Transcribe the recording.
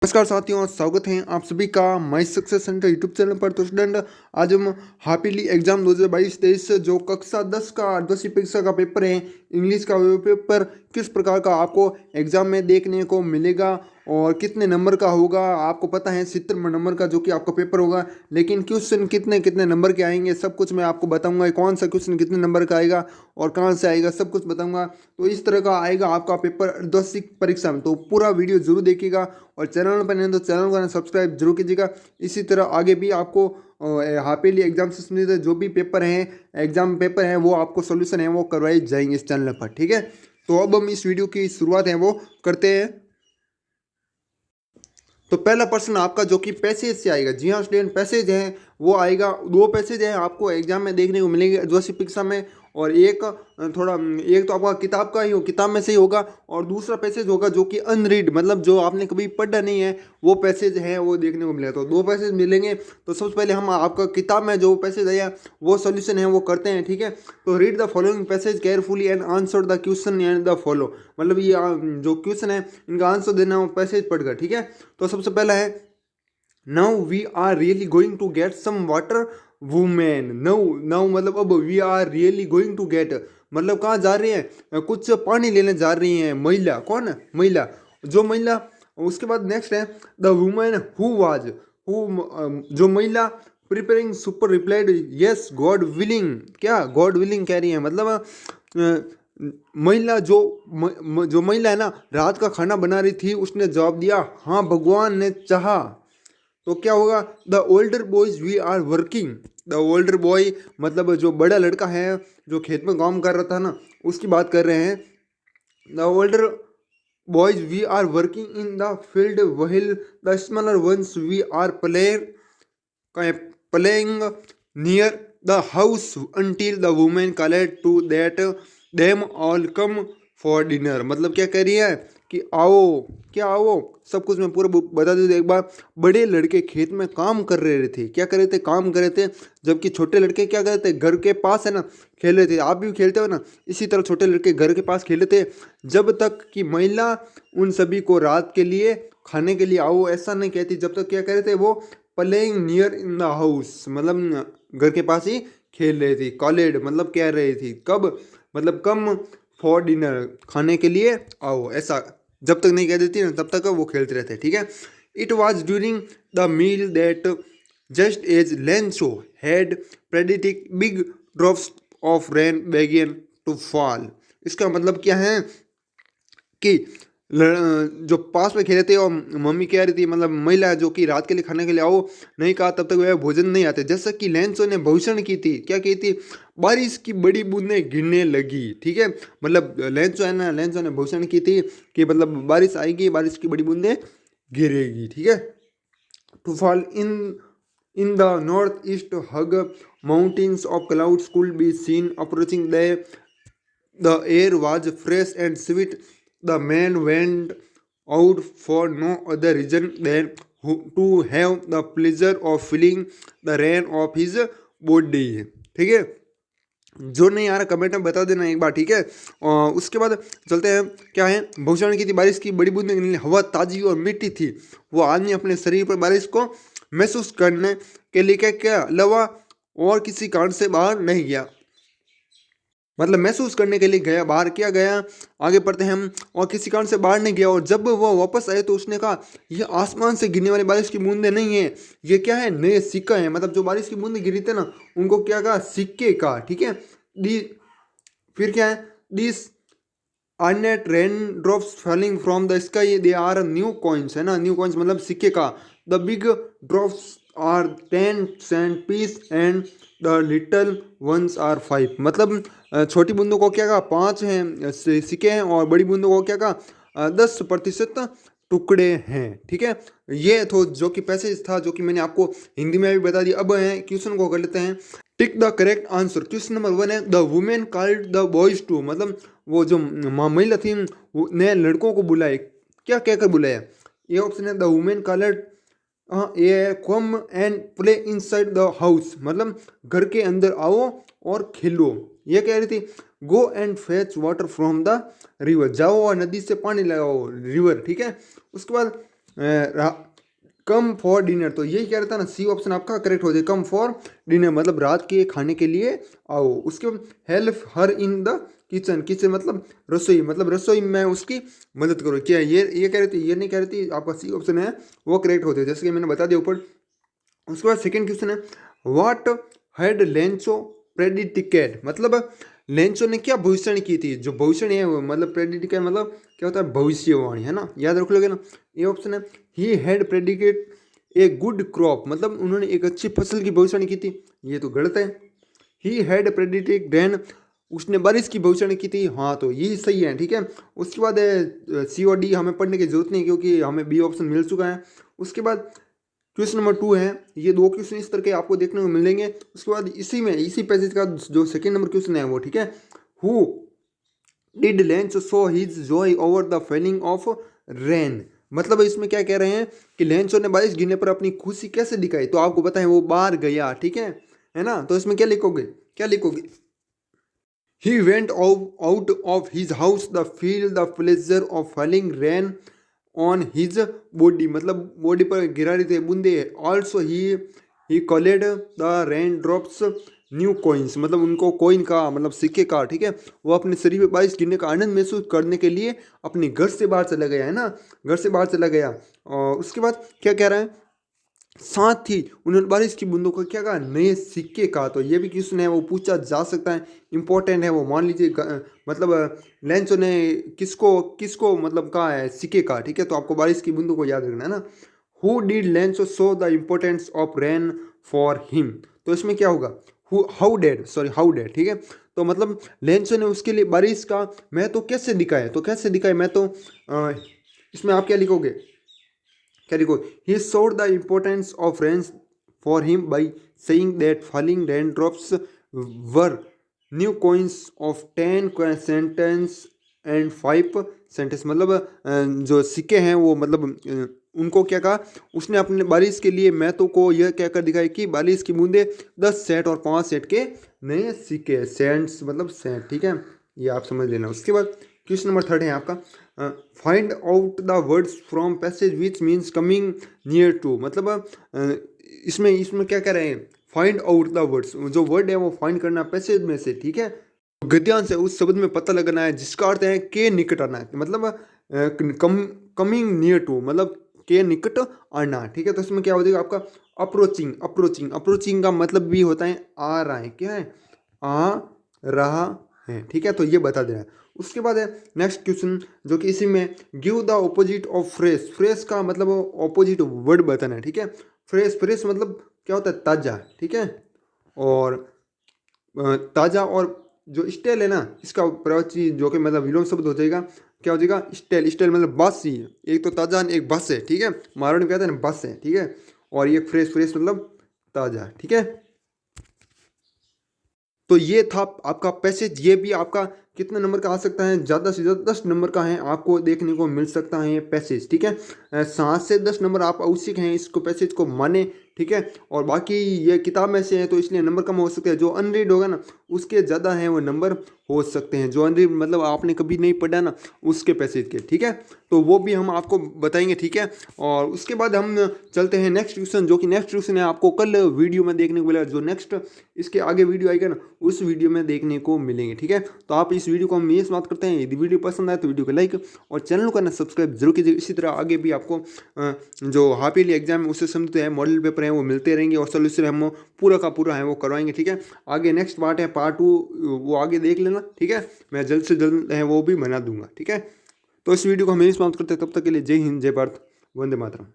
नमस्कार साथियों, स्वागत है आप सभी का my success centre YouTube channel पर। तो स्टूडेंट, आज हम हैप्पीली एग्जाम 2022-23 जो कक्षा 10 का अर्धवार्षिक परीक्षा का पेपर है, इंग्लिश का वो पेपर किस प्रकार का आपको एग्जाम में देखने को मिलेगा और कितने नंबर का होगा। आपको पता है 70 नंबर का जो कि आपका पेपर होगा, लेकिन क्वेश्चन कितने कितने नंबर के आएंगे सब कुछ मैं आपको बताऊंगा। कौन सा क्वेश्चन कितने नंबर का आएगा और कहाँ से आएगा सब कुछ बताऊंगा। तो इस तरह का आएगा आपका पेपर अर्धवार्षिक परीक्षा में, तो पूरा वीडियो जरूर देखिएगा और चैनल पर नहीं तो चैनल को सब्सक्राइब जरूर कीजिएगा। इसी तरह आगे भी आपको हैप्पीली एग्जाम से संबंधित जो भी पेपर हैं, एग्जाम पेपर हैं, वो आपको सोल्यूशन है वो करवाए जाएंगे इस चैनल पर। ठीक है, तो अब हम इस वीडियो की शुरुआत है वो करते हैं। तो पहला प्रश्न आपका जो कि पैसेज से आएगा। जी हाँ स्टूडेंट, पैसेज है वो आएगा। दो पैसेज है आपको एग्जाम में देखने को मिलेंगे अर्धवार्षिक परीक्षा में, और एक एक तो आपका किताब का ही हो, किताब में से ही होगा, और दूसरा पैसेज होगा जो कि अनरीड, मतलब जो आपने कभी पढ़ा नहीं है वो पैसेज है वो देखने को मिलेगा। तो दो पैसेज मिलेंगे। तो सबसे पहले हम आपका किताब में जो पैसेज आया वो सोल्यूशन है वो करते हैं। ठीक है, तो read the following passage carefully and answer the question and the follow, मतलब ये जो क्वेश्चन है इनका आंसर देना वो पैसेज पढ़कर। ठीक है, तो सबसे पहला है now we are really going to get some water women. Now now मतलब अब we are really going to get, मतलब कहाँ जा रही हैं, कुछ पानी लेने जा रही हैं महिला। कौन है? महिला, जो महिला। उसके बाद नेक्स्ट है the women who was, who जो महिला preparing super replied yes God willing. क्या गॉड विलिंग कह रही है, मतलब महिला जो महिला है ना, रात का खाना बना रही थी, उसने जवाब दिया हाँ भगवान ने चाहा। तो क्या होगा? The older boys we are working. The older boy मतलब जो बड़ा लड़का है जो खेत में काम कर रहा था ना, उसकी बात कर रहे हैं। The older boys we are working in the field while the smaller ones we are playing near the house until the woman called to that them all come for dinner। मतलब क्या कह रही है कि आओ, क्या आओ, सब कुछ मैं पूरा बता दूँ एक बार। बड़े लड़के खेत में काम कर रहे थे, क्या कर रहे थे? काम कर रहे थे, जबकि छोटे लड़के क्या कर रहे थे? घर के पास है ना खेल रहे थे। आप भी खेलते हो ना, इसी तरह छोटे लड़के घर के पास खेल रहे थे, जब तक कि महिला उन सभी को रात के लिए खाने के लिए आओ ऐसा नहीं कहती। जब तक क्या कर रहे थे वो? Playing near in the house, मतलब घर के पास ही खेल रही थी। कॉलेड मतलब कह रही थी कब, मतलब कम फॉर डिनर, खाने के लिए आओ, ऐसा जब तक नहीं कह देती ना तब तक वो खेलते रहते। ठीक है, it was during the meal that just as Lencho had predicted big drops of rain began to fall. इसका मतलब क्या है कि जो पास में खेले थे और मम्मी कह रही थी, मतलब महिला जो कि रात के लिए खाने के लिए आओ नहीं कहा तब तक वह भोजन नहीं आते। जैसा कि लेंसो ने भविष्यवाणी की थी, क्या की थी? बारिश की बड़ी बूंदें गिरने लगी। ठीक है, मतलब लेंसो है ना, लेंसो ने भविष्यवाणी की थी कि मतलब बारिश आएगी, बारिश की बड़ी बूंदें गिरेगी। ठीक है, to fall in the north east huge mountains of clouds could be seen approaching the air was fresh and sweet. The man went out for no other reason than to have the pleasure of feeling the rain of his body। ठीक है, जो नहीं आ रहा comment में बता देना एक बार। ठीक है, और उसके बाद चलते हैं। क्या है? भविष्यवाणी की थी बारिश की बड़ी बूंदें गिरने, हवा ताजी और मीठी थी। वो आदमी अपने शरीर पर बारिश को महसूस करने के लिए क्या क्या अलावा और किसी कारण से बाहर नहीं गया, मतलब महसूस करने के लिए गया, बाहर क्या गया? आगे पढ़ते हैं हम। और किसी कारण से बाहर नहीं गया, और जब वो वापस आए तो उसने कहा यह आसमान से गिरने वाली बारिश की बूंदें नहीं है, ये क्या है? नए सिक्का है। मतलब जो बारिश की बूंदें गिरी थे ना, उनको क्या कहा? सिक्के का। ठीक है, दी फिर क्या है? This are not rain drops falling from the sky they are new coins, है ना, न्यू कॉइन्स मतलब सिक्के का। The big drops are 10 cent pieces and the little ones are 5, मतलब छोटी बूंदों को क्या कहा? 5 हैं सिक्के हैं, और बड़ी बूंदों को क्या कहा? 10% टुकड़े हैं। ठीक है, ये तो जो कि पैसेज था जो कि मैंने आपको हिंदी में भी बता दिया। अब है क्वेश्चन को कर लेते हैं। Tick the correct answer. Question number 1 है the women called the boys to, मतलब वो जो महिला थी ने लड़कों को बुलाए, क्या कहकर बुलाया? ये ऑप्शन है द वुमेन कॉल्ड, हाँ ये है come and play inside the house, मतलब घर के अंदर आओ और खेलो। ये कह रही थी go and fetch water from the river, जाओ और नदी से पानी लगाओ, रिवर। ठीक है, उसके बाद कम फॉर डिनर, तो यही कह रहा था ना, सी ऑप्शन आपका करेक्ट हो जाए, कम फॉर डिनर मतलब रात के खाने के लिए आओ। उसके बाद help her in the kitchen, kitchen मतलब रसोई में उसकी मदद करो। क्या ये कह रही थी, ये नहीं कह रही थी, आपका सी ऑप्शन है वो करेक्ट होते, जैसे कि मैंने बता दिया ऊपर। उसके बाद सेकंड क्वेश्चन है व्हाट हैड लेंचो प्रेडिटिकेट, मतलब लेंचो ने क्या भविष्यवाणी की थी। जो भविष्यवाणी है वो मतलब प्रेडिटिकेट मतलब क्या होता है, भविष्यवाणी, है ना, याद रख लोगे ना। ये ऑप्शन है he had predicate a good crop, मतलब उन्होंने एक अच्छी फसल की भविष्यवाणी की थी, ये तो गलत है। ही हैड प्रेडिक्टेड रेन, उसने बारिश की भविष्यवाणी की थी, हाँ तो ये सही है, ठीक है। उसके बाद सी और डी हमें पढ़ने की जरूरत नहीं क्योंकि हमें बी ऑप्शन मिल चुका है। उसके बाद क्वेश्चन नंबर 2 है, ये 2 क्वेश्चन इस तरह के आपको देखने को मिलेंगे। उसके बाद इसी पैसेज का जो सेकंड नंबर क्वेश्चन है वो, ठीक है, who did Lencho show his joy over the falling of rain, मतलब इसमें क्या कह रहे हैं कि लेंचो ने बारिश गिरने पर अपनी खुशी कैसे दिखाई, तो आपको पता है वो बाहर गया, ठीक है ना। तो इसमें क्या लिखोगे, he went out of his house the feel the pleasure of falling rain on his body, मतलब बॉडी पर गिरा रही थे बूंदे। Also he called the rain drops new coins, मतलब उनको कॉइन का मतलब सिक्के का, ठीक है, वो अपने शरीर पर बारिश गिरने का आनंद महसूस करने के लिए अपने घर से बाहर चला गया, है ना, घर से बाहर चला गया। और उसके बाद क्या कह रहा है, साथ ही उन्होंने बारिश की बूंदों को क्या कहा, नए सिक्के कहा। तो ये भी क्वेश्चन है वो पूछा जा सकता है, इंपॉर्टेंट है वो, मान लीजिए मतलब लेंचो ने किसको किसको मतलब कहा है, सिक्के का, ठीक है। तो आपको बारिश की बूंदों को याद रखना है ना। Who did Lencho show the importance of rain for him, तो इसमें क्या होगा, हाउ डेड, ठीक है। तो मतलब लेंचो ने उसके लिए बारिश का मैं तो कैसे दिखाया, मैं तो इसमें आप क्या लिखोगे, he showed the importance of rain for him by saying that falling raindrops were new coins of 10 sentence and 5 sentence, मतलब जो सिक्के हैं वो मतलब उनको क्या कहा उसने अपने बारिश के लिए महत्व को यह कहकर दिखाया कि बारिश की बूंदे 10 सेट और 5 सेट के नए सिक्के, सेंट्स मतलब सेंट, ठीक है, ये आप समझ लेना। उसके बाद क्वेश्चन नंबर 3 है आपका find out the words from passage which means coming near to, मतलब इसमें क्या कह रहे हैं, फाइंड आउट द वर्ड्स, जो वर्ड है वो फाइंड करना पैसेज में से, ठीक है। गद्यांश है उस शब्द में पता लगाना है जिसका अर्थ है के निकट आना है, मतलब कमिंग नियर टू मतलब के निकट आना, ठीक है। तो इसमें क्या हो जाएगा आपका अप्रोचिंग का मतलब भी होता है आ रहा है, क्या है, आ रहा है, ठीक है। तो ये बता देना है। उसके बाद है नेक्स्ट क्वेश्चन जो कि इसी में give the opposite of fresh का मतलब ऑपोजिट वर्ड बताना है, ठीक है। फ्रेश मतलब क्या होता है, ताज़ा, ठीक है। और ताज़ा और जो स्टेल है ना, इसका प्रवचि जो कि मतलब विलोम शब्द हो जाएगा, क्या हो जाएगा, स्टेल मतलब बस ही, एक तो ताज़ा एक बस है, ठीक है, मारवाड़ी में कहते हैं ना बस है, ठीक है। और ये फ्रेश मतलब ताज़ा, ठीक है। तो ये था आपका पैसेज, ये भी आपका कितने नंबर का आ सकता है, ज़्यादा से ज़्यादा 10 नंबर का है, आपको देखने को मिल सकता है ये पैसेज, ठीक है। 7 से 10 नंबर आप आवश्यक हैं इसको पैसेज को माने, ठीक है। और बाकी ये किताब में से है तो इसलिए नंबर कम हो सकते हैं, जो अनरीड होगा ना उसके ज़्यादा हैं वो नंबर हो सकते हैं, जो अनरीड मतलब आपने कभी नहीं पढ़ा ना उसके पैसेज के, ठीक है। तो वो भी हम आपको बताएंगे, ठीक है। और उसके बाद हम चलते हैं नेक्स्ट ट्यूशन, जो कि नेक्स्ट ट्यूशन है आपको कल वीडियो में देखने को मिलेगा, जो नेक्स्ट इसके आगे वीडियो आएगा ना उस वीडियो में देखने को मिलेंगे, ठीक है। तो आप इस वीडियो को हम ये समाप्त करते हैं, यदि वीडियो पसंद आए तो वीडियो को लाइक और चैनल को ना सब्सक्राइब जरूर कीजिए। इसी तरह आगे भी आपको जो हाफ ईयरली एग्जाम उससे संबंधित है मॉडल पेपर हैं वो मिलते रहेंगे और सोल्यूशन हम पूरा का पूरा है वो करवाएंगे, ठीक है। आगे नेक्स्ट पार्ट है पार्ट 2, वो आगे देख लेना, ठीक है। मैं जल्द से जल्द है वो भी बना दूंगा, ठीक है। तो इस वीडियो को हम यही समाप्त करते हैं, तब तक के लिए जय हिंद, जय भारत, वंदे मातरम।